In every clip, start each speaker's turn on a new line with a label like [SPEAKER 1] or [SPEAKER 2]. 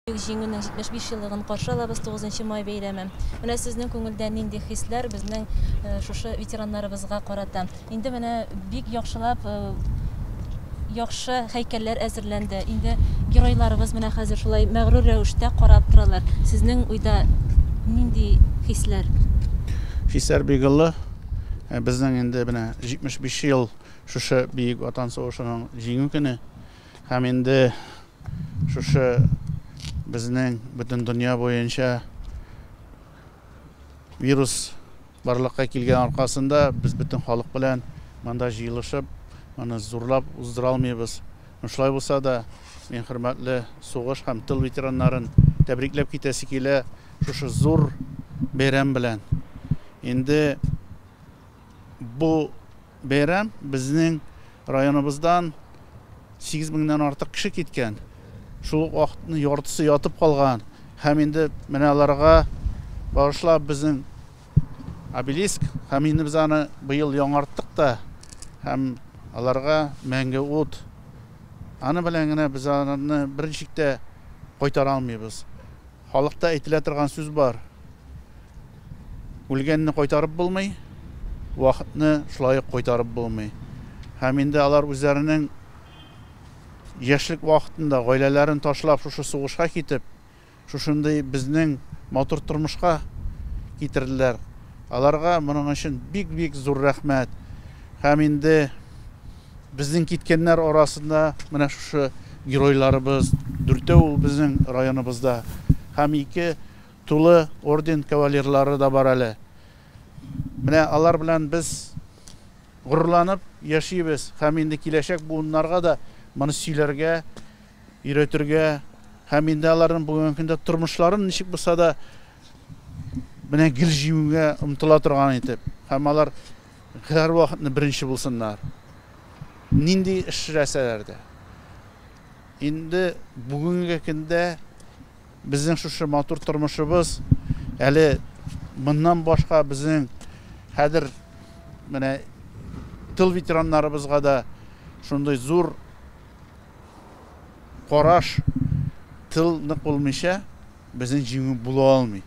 [SPEAKER 1] Җиңүнең 75 еллыгын каршы алабыз 9 май бәйрәме. Менә сезнең күңелдә нинди хисләр безнең шушы ветераннарыбызга карата? Инде менә бик яхшылап яхшы һәйкәлләр әзерләнде. Инде геройларыбыз менә хәзер шулай мәгърур рәвештә карап торалар. Сезнең уйда нинди хисләр?
[SPEAKER 2] Хисләр бигыллы. Безнең инде менә 75 ел шушы бийек Ватан сугышының җиңү көне. Һәм инде шушы безнең бөтен дөнья буенча вирус барлыкка килгән аркасында без бөтен халык белән монда җыелышып, моны зурлап уздыра алмыйбыз. Шулай булса да, мен хөрмәтле сугыш һәм тыл ветераннарын тәбрикләп китәсе килә шушы зур бәйрәм белән. Инде бу бәйрәм безнең районыбыздан 8000-дән артык кеше киткән. Шул вакытны яртысы ятып калган. Һәм инде менә аларга багышлап безнең обелиск һәм инде без аны быел яңарттык та. Һәм аларга мәңге ут. Аны белән генә без аны беренчектә кайтара алмыйбыз. Халыкта әйтелә торган сүз бар. Үлгәнне кайтарып булмый, вакытны шулай кайтарып булмый. Һәм инде алар үзләренең яшьлек вакытында гаиләләрен ташлап шушы сугышка китеп, шушындый безнең матур тормышка китерделәр. Аларга моның өчен бик зур рәхмәт. Һәм инде безнең киткәннәр арасында менә шушы геройларыбыз, 4 безнең районыбызда. Һәм 2 тулы орден кавалерлары да бар әле. Менә алар белән без горурланып яшибез. Һәм инде киләчәк буыннарга да моны сөйләргә, өйрәтергә, һәм инде аларның бүгенге көндә тормышларын ничек булса да менә гел җиңүгә омтыла торган итеп. Һәм алар һәр вакытны беренче булсыннар. Нинди эш эшләсәләр дә. Инде бүгенге көндә безнең шушы матур тормышыбыз әле моннан башка безнең хәзер менә тыл ветераннарыбызга да шундый зур караш тыл нык булмыйча безнең җиңү була алмый.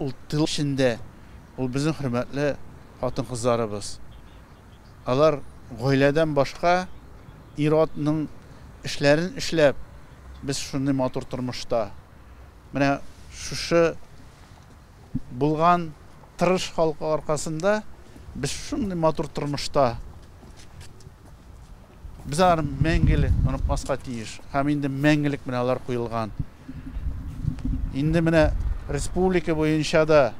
[SPEAKER 2] Ул тыл эчендә ул безнең хөрмәтле хатын-кызларыбыз. Алар гаиләдән башка ир-атның эшләрен эшләп без шундый матур тормышта менә шушы булган тырыш халкы аркасында без шундый матур тормышта biz аны мәңгелек онытмаска тиеш. Һәм инде мәңгелек менә алар куелган. Инде менә республика буенча да,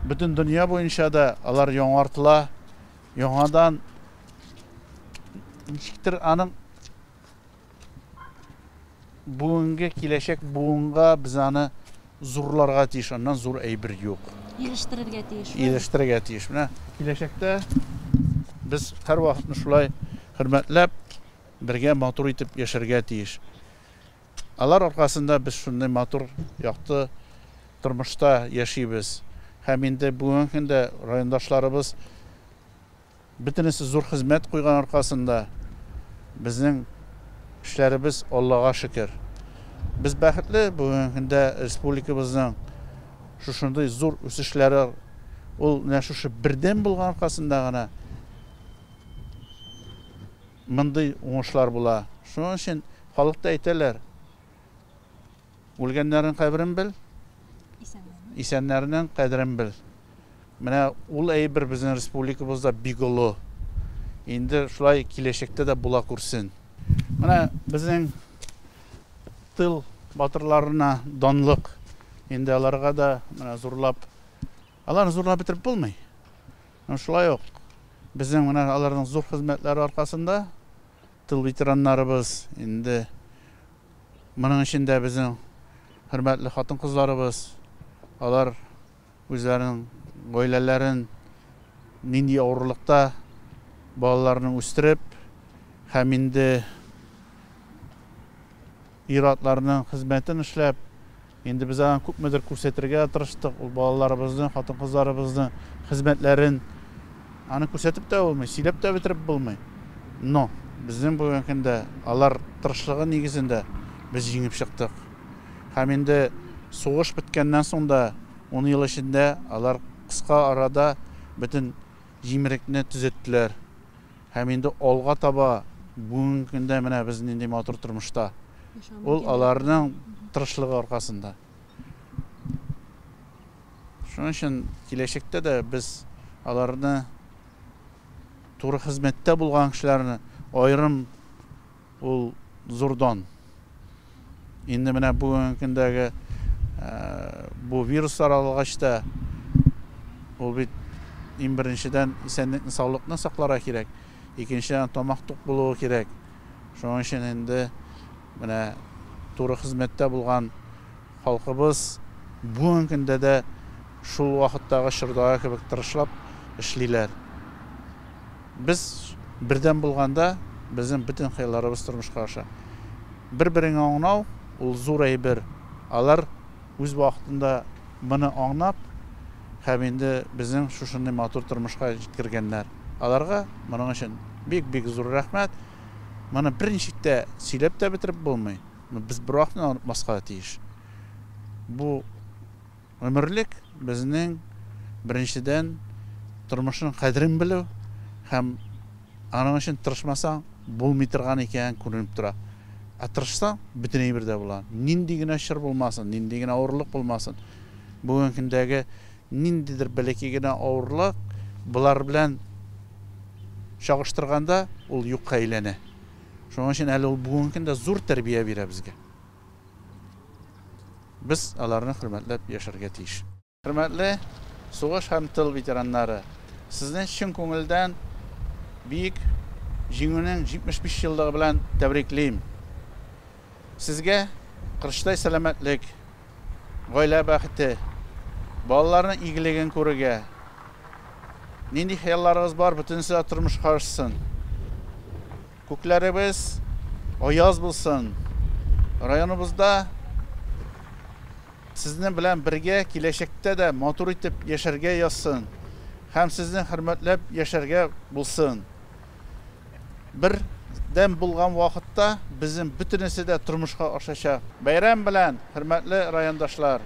[SPEAKER 2] бөтен дөнья буенча да алар яңартыла. Яңадан ничектер аның бүгенге киләчәк буынга без аны зурларга тиеш. Аннан зур әйбер юк.
[SPEAKER 1] Ирештерергә тиеш.
[SPEAKER 2] Ирештерергә тиеш. Менә киләчәктә без һәр вакытны шулай хөрмәтләп бергә матур итеп яшәргә тиеш. Алар аркасында без шундый матур якты тормышта яшибез. Һәм инде бүгенге көндә райондашларыбыз бөтенесе зур хезмәт куйган аркасында безнең эшләребез Аллага шөкер. Без бәхетле бүгенге көндә республикабызның шушындый зур үсешләре ул менә шушы бердәм булган аркасында гына мондый уңышлар була. Шуның өчен халыкта әйтәләр: үлгәннәрнең каберен бел, исәннәрнең кадерен бел. Менә ул әйбер безнең республикабызда бик олы. Инде шулай киләчәктә дә була күрсен. Менә безнең тыл батырларына данлык. Инде аларга да менә зурлап, аларны зурлап бетереп булмый. Шулай ук безнең менә аларның зур хезмәтләре аркасында тыл ветераннарыбыз инде моның өчен дә безнең хөрмәтле хатын-кызларыбыз алар үзләренең гаиләләрен нинди авырлыкта балаларны үстереп һәм инде ир-атларның хезмәтен эшләп инде без аны күпмедер күрсәтергә тырыштык. Ул балаларыбызның, хатын-кызларыбызның хезмәтләрен аны күрсәтеп тә булмый, сөйләп тә бетереп булмый. Безнең бүгенге көндә алар тырышлыгы нигезендә без җиңеп чыктык. Һәм инде сугыш беткәннән соң да 10 ел эчендә алар кыска арада бөтен җимерекне төзәттеләр. Һәм инде алга таба бүгенге көндә менә без нинди матур тормышта. Ул аларның тырышлыгы аркасында. Шуның өчен киләчәктә дә без аларны туры хезмәттә булган кешеләрне аерым ул зурдан. Инде менә бүгенге көндәге бу вирус таралгач та ул бит иң беренчедән исәнлекне, саулыкны сакларга кирәк. Икенчедән тамак тук булуы кирәк. Шуның өчен инде менә туры хезмәттә булган халкыбыз бүгенге көндә дә шул вакыттагы чордагы кебек тырышлап эшлиләр. Без бердән булганда безнең бөтен хыялларыбыз тормышка аша. Бер-береңне аңлау ул зур әйбер. Алар үз вакытында моны аңлап, һәм инде безнең шушындай матур тормышка җиткергәннәр. Аларга моның өчен бик зур рәхмәт. Моны беренчектә сөйләп тә бетереп булмый. Без бер вакытны онытмаска тиеш. Бу өмерлек безнең беренчедән тормышның кадерен белү һәм аның өчен тырышмасаң булмый торган икән күренеп тора. Тырышсаң бөтен әйбердә була. Нинди генә чыр булмасын, нинди генә авырлык булмасын. Бүгенге көндәге ниндидер бәләкәй генә авырлык булар белән чагыштырганда ул юкка әйләнә. Шуның өчен әле ул бүгенге көндә зур тәрбия бирә безгә. Без аларны хөрмәтләп яшәргә тиеш. Хөрмәтле сугыш һәм тыл ветераннары, сезне чын күңелдән бик җиңүнең 75 еллыгы белән тәбриклим. Сезгә кырыштай сәламәтлек, гаилә бәхете, балаларның игелеген күрергә, нинди хыялларыгыз бар, бөтенесе дә тормышка ашсын. Күкләребез аяз булсын. Районыбызда сезнең белән бергә киләчәктә дә матур итеп яшәргә язсын. Һәм сезне хөрмәтләп яшәргә булсын. Бердән булган вакытта безнең бөтенесе дә тормышка ашачак. Бәйрәм белән, хөрмәтле райондашлар.